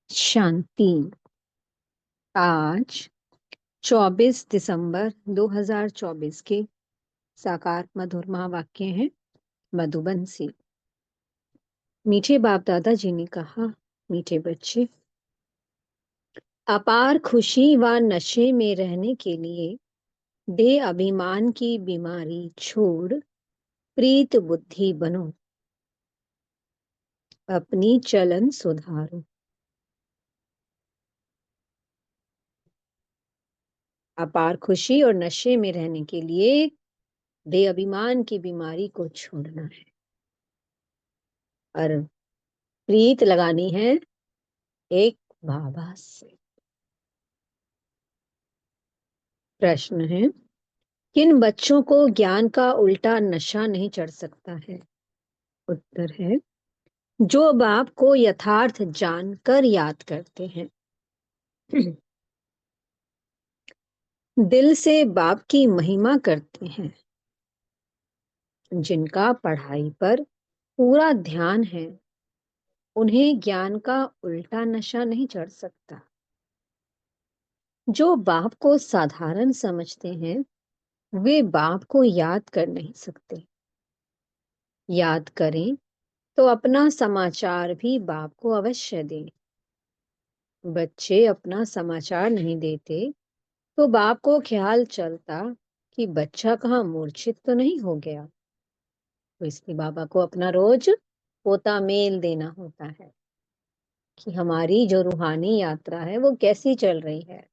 शांति। आज 24 दिसंबर 2024 के साकार मधुर महावाक्य हैं मधुबन से। मीठे बाप दादाजी ने कहा, मीठे बच्चे, अपार खुशी व नशे में रहने के लिए देह अभिमान की बीमारी छोड़ प्रीत बुद्धि बनो, अपनी चलन सुधारो। अपार खुशी और नशे में रहने के लिए देह अभिमान की बीमारी को छोड़ना है और प्रीत लगानी है एक बाबा से। प्रश्न है, किन बच्चों को ज्ञान का उल्टा नशा नहीं चढ़ सकता है? उत्तर है, जो बाप को यथार्थ जानकर याद करते हैं, दिल से बाप की महिमा करते हैं, जिनका पढ़ाई पर पूरा ध्यान है, उन्हें ज्ञान का उल्टा नशा नहीं चढ़ सकता। जो बाप को साधारण समझते हैं, वे बाप को याद कर नहीं सकते। याद करें तो अपना समाचार भी बाप को अवश्य दें। बच्चे अपना समाचार नहीं देते तो बाप को ख्याल चलता कि बच्चा कहाँ मूर्छित तो नहीं हो गया, तो इसलिए बाबा को अपना रोज पोता मेल देना होता है कि हमारी जो रूहानी यात्रा है वो कैसी चल रही है।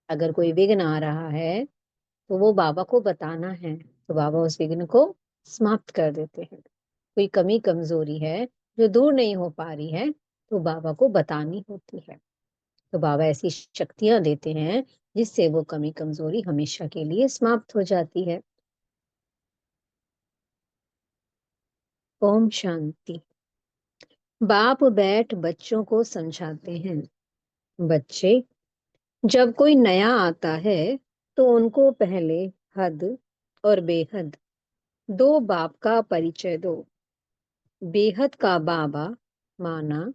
अगर कोई विघ्न आ रहा है तो वो बाबा को बताना है, तो बाबा उस विघ्न को समाप्त कर देते हैं। कोई कमी कमजोरी है जो दूर नहीं हो पा रही है, तो बाबा को बतानी होती है। तो बाबा ऐसी शक्तियां देते हैं जिससे वो कमी कमजोरी हमेशा के लिए समाप्त हो जाती है। ओम शांति। बाप बैठ बच्चों को समझाते हैं, बच्चे, जब कोई नया आता है तो उनको पहले हद और बेहद दो बाप का परिचय दो। बेहद का बाबा माना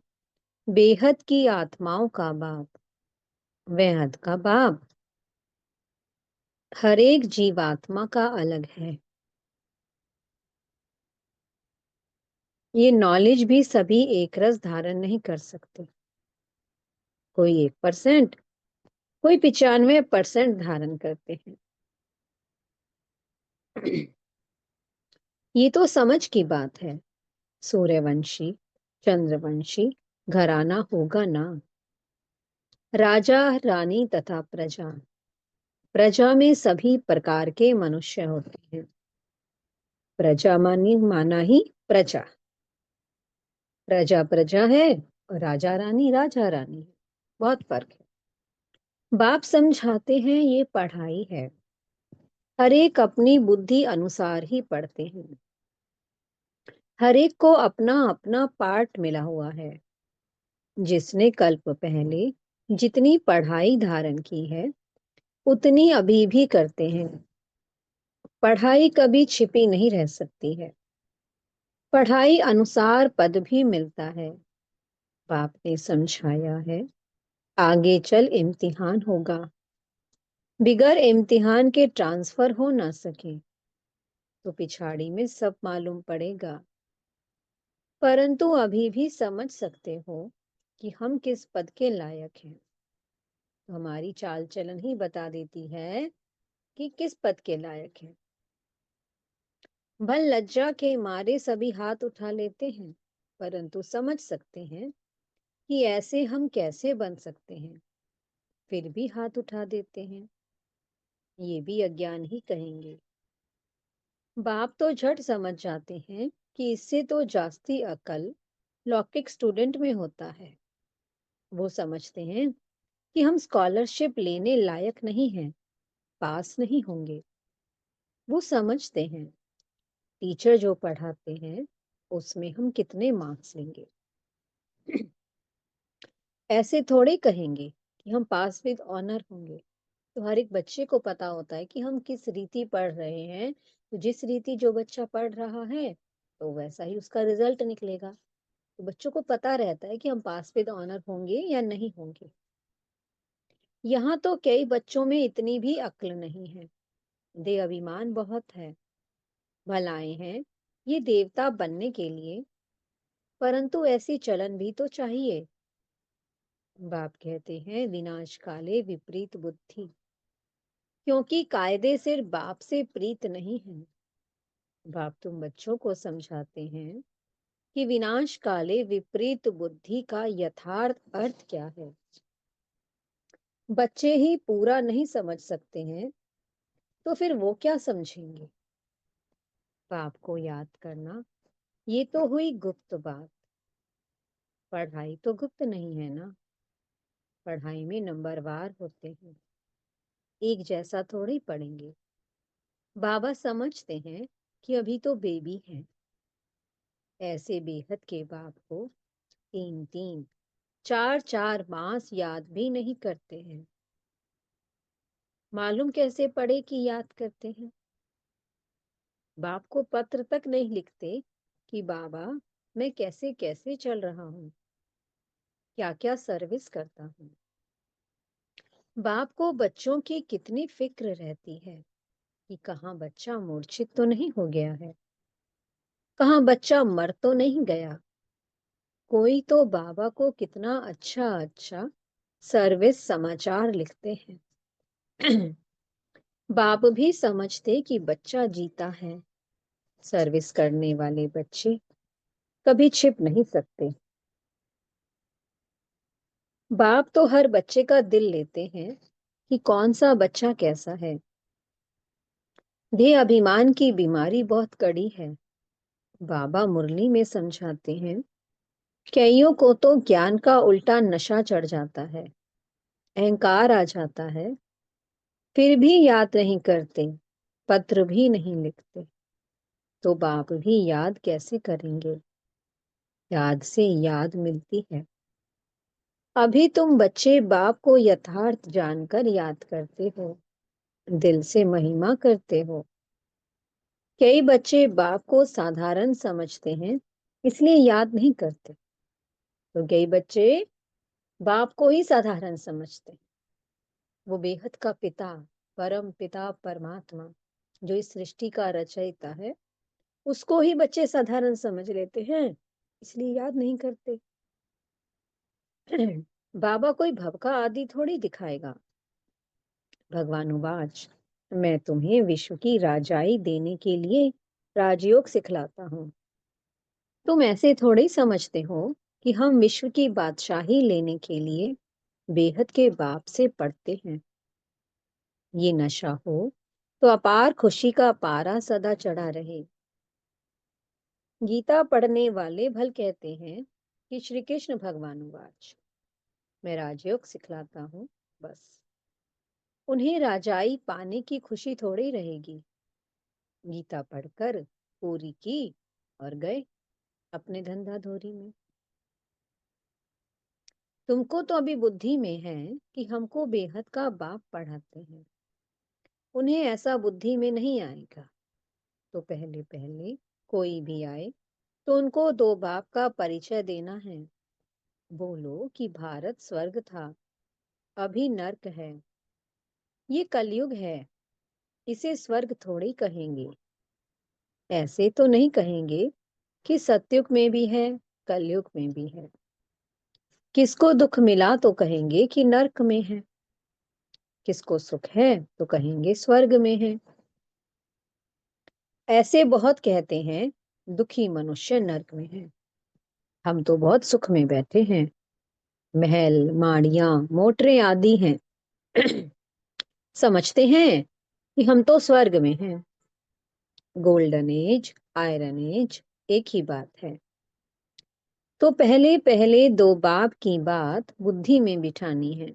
बेहद की आत्माओं का बाप, बेहद का बाप हर एक जीवात्मा का अलग है। ये नॉलेज भी सभी एक रस धारण नहीं कर सकते। कोई 1%, कोई 95% धारण करते हैं। ये तो समझ की बात है। सूर्यवंशी, चंद्रवंशी घराना होगा ना। राजा रानी तथा प्रजा, प्रजा में सभी प्रकार के मनुष्य होते हैं। प्रजा मानी माना ही प्रजा, प्रजा प्रजा है और राजा रानी राजा रानी है। बहुत फर्क है। बाप समझाते हैं ये पढ़ाई है, हर एक अपनी बुद्धि अनुसार ही पढ़ते हैं। हर एक को अपना अपना पार्ट मिला हुआ है। जिसने कल्प पहले जितनी पढ़ाई धारण की है उतनी अभी भी करते हैं। पढ़ाई कभी छिपी नहीं रह सकती है। पढ़ाई अनुसार पद भी मिलता है। बाप ने समझाया है, आगे चल इम्तिहान होगा। बिगर इम्तिहान के ट्रांसफर हो ना सके तो पिछाड़ी में सब मालूम पड़ेगा। परंतु अभी भी समझ सकते हो कि हम किस पद के लायक हैं। तो हमारी चाल चलन ही बता देती है कि किस पद के लायक हैं। भल लज्जा के मारे सभी हाथ उठा लेते हैं, परंतु समझ सकते हैं कि ऐसे हम कैसे बन सकते हैं, फिर भी हाथ उठा देते हैं। ये भी अज्ञान ही कहेंगे। बाप तो झट समझ जाते हैं कि इससे तो जास्ती अकल लौकिक स्टूडेंट में होता है। वो समझते हैं कि हम स्कॉलरशिप लेने लायक नहीं हैं, पास नहीं होंगे। वो समझते हैं टीचर जो पढ़ाते हैं उसमें हम कितने मार्क्स लेंगे। ऐसे थोड़े कहेंगे कि हम पास विद ऑनर होंगे। तो हर एक बच्चे को पता होता है कि हम किस रीति पढ़ रहे हैं, तो जिस रीति जो बच्चा पढ़ रहा है तो वैसा ही उसका रिजल्ट निकलेगा। तो बच्चों को पता रहता है कि हम पास विद ऑनर होंगे या नहीं होंगे। यहाँ तो कई बच्चों में इतनी भी अक्ल नहीं है। दे अभिमान बहुत है। भलाए हैं ये देवता बनने के लिए, परंतु ऐसी चलन भी तो चाहिए। बाप कहते हैं विनाश काले विपरीत बुद्धि, क्योंकि कायदे सिर्फ बाप से प्रीत नहीं है। बाप तुम बच्चों को समझाते हैं कि विनाश काले विपरीत बुद्धि का यथार्थ अर्थ क्या है। बच्चे ही पूरा नहीं समझ सकते हैं तो फिर वो क्या समझेंगे। बाप को याद करना, ये तो हुई गुप्त बात। पढ़ाई तो गुप्त नहीं है ना। पढ़ाई में नंबरवार होते हैं, एक जैसा थोड़ी पढ़ेंगे। बाबा समझते हैं कि अभी तो बेबी हैं। ऐसे बेहद के बाप को 3-3 4-4 मास याद भी नहीं करते हैं। मालूम कैसे पढ़े कि याद करते हैं। बाप को पत्र तक नहीं लिखते कि बाबा मैं कैसे कैसे चल रहा हूँ, क्या क्या सर्विस करता हूँ। बाप को बच्चों की कितनी फिक्र रहती है कि कहाँ बच्चा मूर्छित तो नहीं हो गया है, कहाँ बच्चा मर तो नहीं गया। कोई तो बाबा को कितना अच्छा अच्छा सर्विस समाचार लिखते हैं। बाप भी समझते कि बच्चा जीता है। सर्विस करने वाले बच्चे कभी छिप नहीं सकते। बाप तो हर बच्चे का दिल लेते हैं कि कौन सा बच्चा कैसा है। देह अभिमान की बीमारी बहुत कड़ी है। बाबा मुरली में समझाते हैं कईयों को तो ज्ञान का उल्टा नशा चढ़ जाता है, अहंकार आ जाता है, फिर भी याद नहीं करते, पत्र भी नहीं लिखते। तो बाप भी याद कैसे करेंगे। याद से याद मिलती है। अभी तुम बच्चे बाप को यथार्थ जानकर याद करते हो, दिल से महिमा करते हो। कई बच्चे बाप को साधारण समझते हैं, इसलिए याद नहीं करते। तो कई बच्चे बाप को ही साधारण समझते हैं। वो बेहद का पिता, परम पिता परमात्मा जो इस सृष्टि का रचयिता है, उसको ही बच्चे साधारण समझ लेते हैं, इसलिए याद नहीं करते। बाबा कोई भव का आदि थोड़ी दिखाएगा। भगवानुवाच मैं तुम्हें विश्व की राजाई देने के लिए राजयोग सिखलाता हूँ। तुम ऐसे थोड़े ही समझते हो कि हम विश्व की बादशाही लेने के लिए बेहद के बाप से पढ़ते हैं। ये नशा हो तो अपार खुशी का पारा सदा चढ़ा रहे। गीता पढ़ने वाले भल कहते हैं कि श्री कृष्ण भगवानुवाच मैं राजयोग सिखलाता हूँ, बस उन्हें राजाई पाने की खुशी थोड़ी रहेगी। गीता पढ़कर पूरी की और गए अपने धंधा धोरी में। तुमको तो अभी बुद्धि में है कि हमको बेहद का बाप पढ़ाते हैं। उन्हें ऐसा बुद्धि में नहीं आएगा। तो पहले पहले कोई भी आए तो उनको दो बाप का परिचय देना है। बोलो कि भारत स्वर्ग था, अभी नर्क है। ये कलयुग है, इसे स्वर्ग थोड़ी कहेंगे। ऐसे तो नहीं कहेंगे कि सतयुग में भी है, कलयुग में भी है। किसको दुख मिला तो कहेंगे कि नर्क में है, किसको सुख है तो कहेंगे स्वर्ग में है। ऐसे बहुत कहते हैं दुखी मनुष्य नर्क में है। हम तो बहुत सुख में बैठे हैं, महल माड़ियां मोटरें आदि हैं। समझते हैं कि हम तो स्वर्ग में हैं। गोल्डन एज आयरन एज एक ही बात है। तो पहले पहले दो बाप की बात बुद्धि में बिठानी है।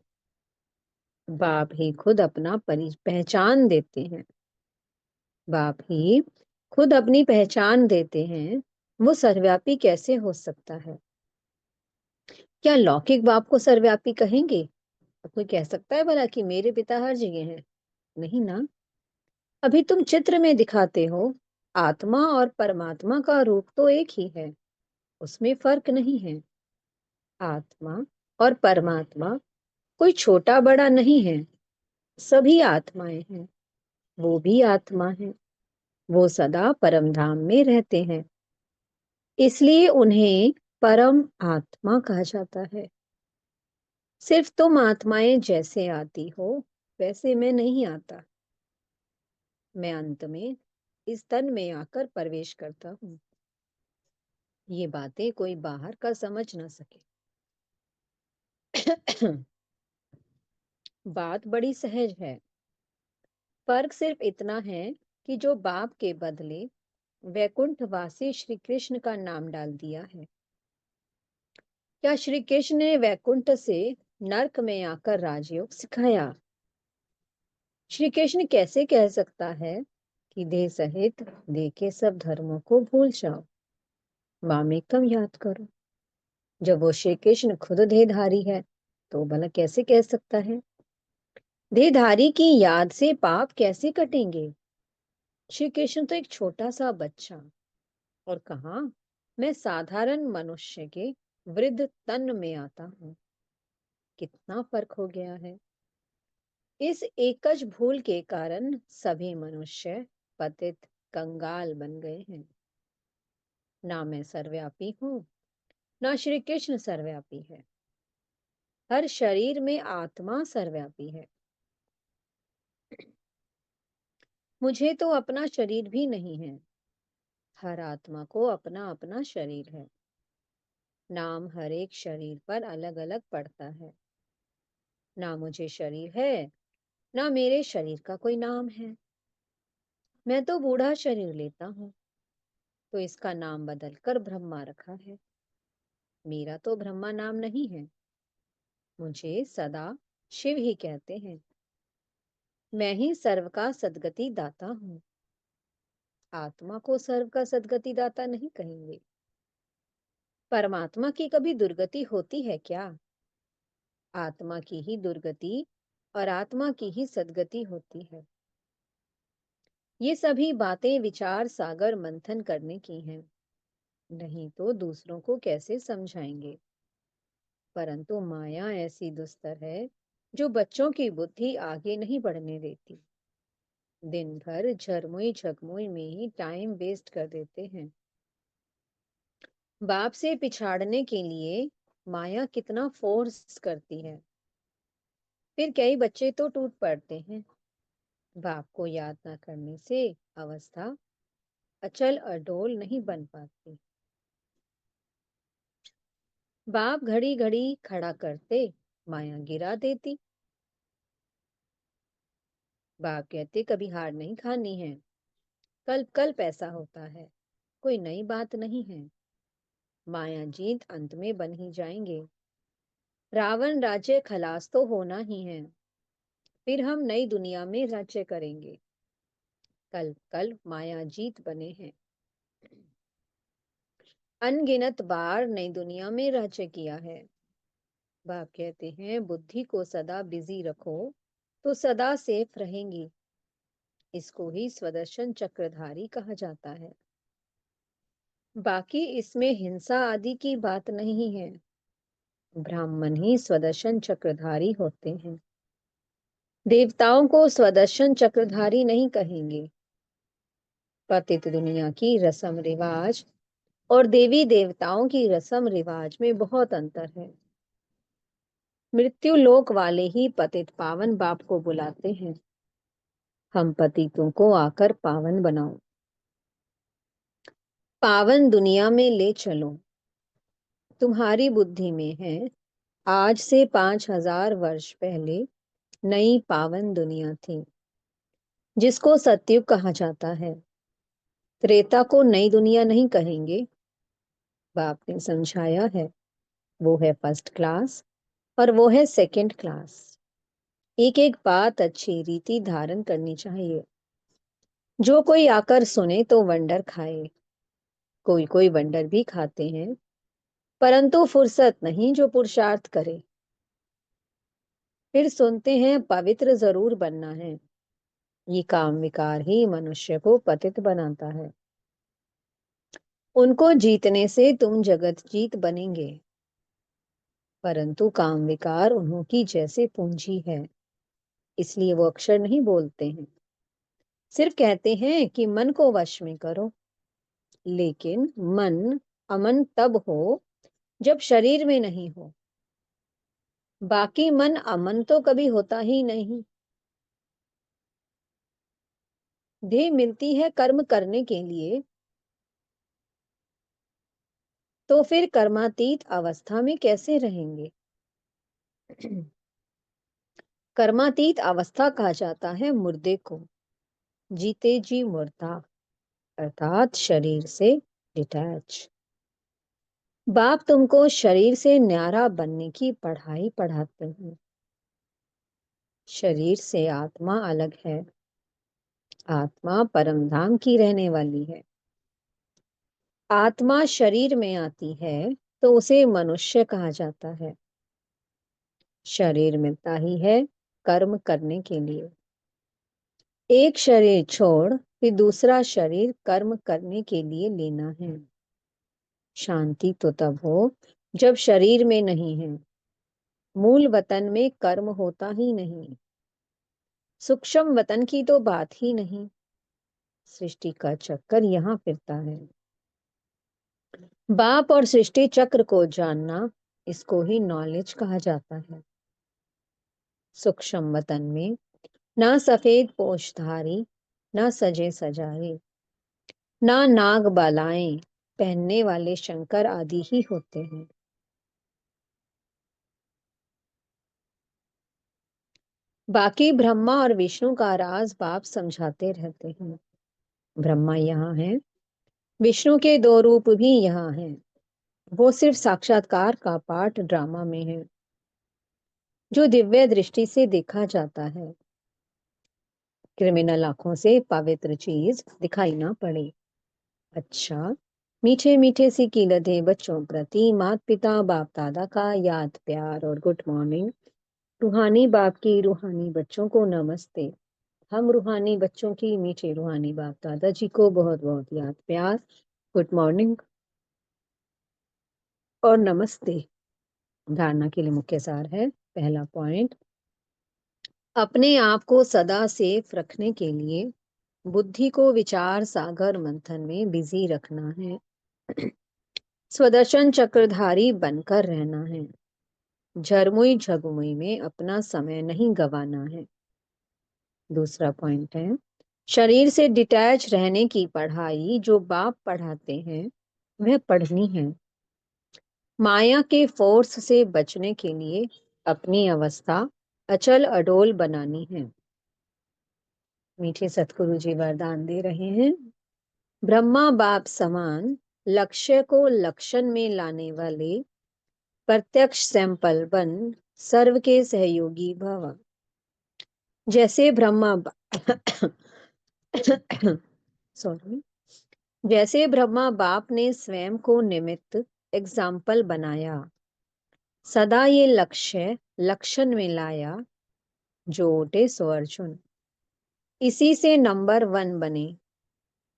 बाप ही खुद अपना पहचान देते हैं। बाप ही खुद अपनी पहचान देते हैं। वो सर्वव्यापी कैसे हो सकता है। क्या लौकिक बाप को सर्वव्यापी कहेंगे। अब कोई कह सकता है भला कि मेरे पिता हर जगह हैं। नहीं ना। अभी तुम चित्र में दिखाते हो, आत्मा और परमात्मा का रूप तो एक ही है। उसमें फर्क नहीं है। आत्मा और परमात्मा कोई छोटा बड़ा नहीं है, सभी आत्माएं हैं। वो भी आत्मा है, वो सदा परम धाम में रहते हैं, इसलिए उन्हें परम आत्मा कहा जाता है। सिर्फ तुम आत्माएं जैसे आती हो वैसे मैं नहीं आता। मैं अंत में इस तन में आकर प्रवेश करता हूँ। ये बातें कोई बाहर का समझ ना सके। बात बड़ी सहज है। फर्क सिर्फ इतना है कि जो बाप के बदले वैकुंठवासी श्री कृष्ण का नाम डाल दिया है। क्या श्री कृष्ण ने वैकुंठ से नरक में आकर राजयोग सिखाया? श्री कृष्ण कैसे कह सकता है कि देह सहित देह के सब धर्मों को भूल जाओ, मामेकम याद करो? जब वो श्री कृष्ण खुद देहधारी है तो भला कैसे कह सकता है? देहधारी की याद से पाप कैसे कटेंगे? श्री कृष्ण तो एक छोटा सा बच्चा, और कहा मैं साधारण मनुष्य के वृद्ध तन में आता हूँ। कितना फर्क हो गया है। इस एकज भूल के कारण सभी मनुष्य पतित कंगाल बन गए हैं। ना मैं सर्वव्यापी हूँ, ना श्री कृष्ण सर्वव्यापी है। हर शरीर में आत्मा सर्वव्यापी है। मुझे तो अपना शरीर भी नहीं है। हर आत्मा को अपना अपना शरीर है। नाम हर एक शरीर पर अलग अलग पड़ता है। ना मुझे शरीर है, ना मेरे शरीर का कोई नाम है। मैं तो बूढ़ा शरीर लेता हूँ तो इसका नाम बदलकर ब्रह्मा रखा है। मेरा तो ब्रह्मा नाम नहीं है। मुझे सदा शिव ही कहते हैं। मैं ही सर्व का सद्गति दाता हूँ। आत्मा को सर्व का सद्गति दाता नहीं कहेंगे। परमात्मा की कभी दुर्गति होती है क्या? आत्मा की ही दुर्गति और आत्मा की ही सद्गति होती है। ये सभी बातें विचार सागर मंथन करने की हैं, नहीं तो दूसरों को कैसे समझाएंगे। परंतु माया ऐसी दुस्तर है जो बच्चों की बुद्धि आगे नहीं बढ़ने देती। दिन भर झरमुई झकमुई में ही टाइम वेस्ट कर देते हैं। बाप से पिछाड़ने के लिए माया कितना फोर्स करती है। फिर कई बच्चे तो टूट पड़ते हैं। बाप को याद ना करने से अवस्था अचल अडोल नहीं बन पाती। बाप घड़ी घड़ी खड़ा करते, माया गिरा देती। बाप कहते कभी हार नहीं खानी है, कल कल पैसा होता है, कोई नई बात नहीं है। माया जीत अंत में बन ही जाएंगे। रावण राज्य खलास तो होना ही है, फिर हम नई दुनिया में राज्य करेंगे। कल कल माया जीत बने हैं। अनगिनत बार नई दुनिया में राज्य किया है। बाप कहते हैं बुद्धि को सदा बिजी रखो तो सदा सेफ रहेंगी। इसको ही स्वदर्शन चक्रधारी कहा जाता है। बाकी इसमें हिंसा आदि की बात नहीं है। ब्राह्मण ही स्वदर्शन चक्रधारी होते हैं। देवताओं को स्वदर्शन चक्रधारी नहीं कहेंगे। पतित दुनिया की रस्म रिवाज और देवी देवताओं की रस्म रिवाज में बहुत अंतर है। मृत्यु लोक वाले ही पतित पावन बाप को बुलाते हैं, हम पतितों को आकर पावन बनाओ, पावन दुनिया में ले चलो। तुम्हारी बुद्धि में है आज से 5000 वर्ष पहले नई पावन दुनिया थी जिसको सतयुग कहा जाता है। त्रेता को नई दुनिया नहीं कहेंगे। बाप ने समझाया है वो है फर्स्ट क्लास और वो है सेकंड क्लास। एक एक बात अच्छी रीति धारण करनी चाहिए। जो कोई आकर सुने तो वंडर खाए। कोई कोई वंडर भी खाते हैं, परंतु फुर्सत नहीं जो पुरुषार्थ करे। फिर सुनते हैं पवित्र जरूर बनना है। ये काम विकार ही मनुष्य को पतित बनाता है। उनको जीतने से तुम जगत जीत बनेंगे, परंतु काम विकार उन्हों की जैसे पूंजी है, इसलिए वो अक्षर नहीं बोलते हैं। सिर्फ कहते हैं कि मन को वश में करो, लेकिन मन अमन तब हो जब शरीर में नहीं हो। बाकी मन अमन तो कभी होता ही नहीं। देह मिलती है कर्म करने के लिए, तो फिर कर्मातीत अवस्था में कैसे रहेंगे? कर्मातीत अवस्था कहा जाता है मुर्दे को, जीते जी मुर्दा, अर्थात शरीर से डिटैच। बाप तुमको शरीर से न्यारा बनने की पढ़ाई पढ़ाते हैं। शरीर से आत्मा अलग है, आत्मा परमधाम की रहने वाली है। आत्मा शरीर में आती है तो उसे मनुष्य कहा जाता है। शरीर मिलता ही है कर्म करने के लिए। एक शरीर छोड़ फिर दूसरा शरीर कर्म करने के लिए लेना है। शांति तो तब हो जब शरीर में नहीं है। मूल वतन में कर्म होता ही नहीं। सूक्ष्म वतन की तो बात ही नहीं। सृष्टि का चक्कर यहाँ फिरता है। बाप और सृष्टि चक्र को जानना, इसको ही नॉलेज कहा जाता है। सूक्ष्म वतन में ना सफेद पोशधारी, ना सजे सजाए, ना नाग बालाएं पहनने वाले शंकर आदि ही होते हैं। बाकी ब्रह्मा और विष्णु का राज बाप समझाते रहते हैं। ब्रह्मा यहाँ है, विष्णु के दो रूप भी यहाँ हैं। वो सिर्फ साक्षात्कार का पाठ ड्रामा में है, जो दिव्य दृष्टि से देखा जाता है। क्रिमिनल आंखों से पवित्र चीज दिखाई ना पड़े। अच्छा, मीठे मीठे सी कीलतें बच्चों प्रति माता पिता बाप दादा का याद प्यार और गुड मॉर्निंग। रूहानी बाप की रूहानी बच्चों को नमस्ते। हम रूहानी बच्चों की मीठे रूहानी बाप दादाजी को बहुत बहुत याद प्यार, गुड मॉर्निंग और नमस्ते। धारणा के लिए मुख्य सार है। पहला पॉइंट, अपने आप को सदा सेफ रखने के लिए बुद्धि को विचार सागर मंथन में बिजी रखना है। स्वदर्शन चक्रधारी बनकर रहना है। झरमुई झगमुई में अपना समय नहीं गंवाना है। दूसरा पॉइंट है, शरीर से डिटैच रहने की पढ़ाई जो बाप पढ़ाते हैं वह पढ़नी है। माया के फोर्स से बचने के लिए अपनी अवस्था अचल अडोल बनानी है। मीठे सतगुरु जी वरदान दे रहे हैं। ब्रह्मा बाप समान लक्ष्य को लक्षण में लाने वाले प्रत्यक्ष सैंपल बन सर्व के सहयोगी भव। जैसे ब्रह्मा सॉरी, जैसे ब्रह्मा बाप ने स्वयं को निमित्त एग्जाम्पल बनाया, सदा ये लक्ष्य लक्षण में लाया, जो ओटे सो अर्जुन। इसी से नंबर 1 बने,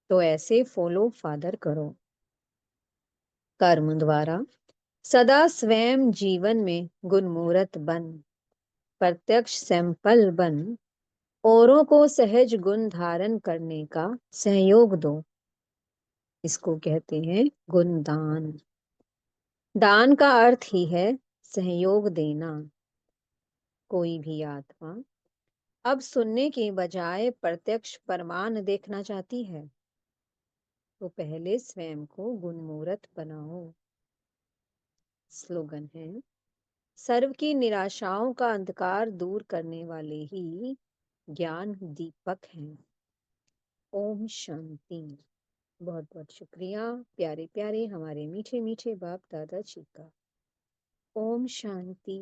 तो ऐसे फॉलो फादर करो। कर्म द्वारा सदा स्वयं जीवन में गुणमूर्त बन, प्रत्यक्ष सैंपल बन, औरों को सहज गुण धारण करने का सहयोग दो। इसको कहते हैं गुणदान। दान का अर्थ ही है सहयोग देना। कोई भी आत्मा अब सुनने के बजाय प्रत्यक्ष प्रमाण देखना चाहती है, तो पहले स्वयं को गुणमूर्त बनाओ। स्लोगन है, सर्व की निराशाओं का अंधकार दूर करने वाले ही ज्ञान दीपक हैं। ओम शांति। बहुत बहुत शुक्रिया प्यारे प्यारे हमारे मीठे मीठे बाप दादा जी का। ओम शांति।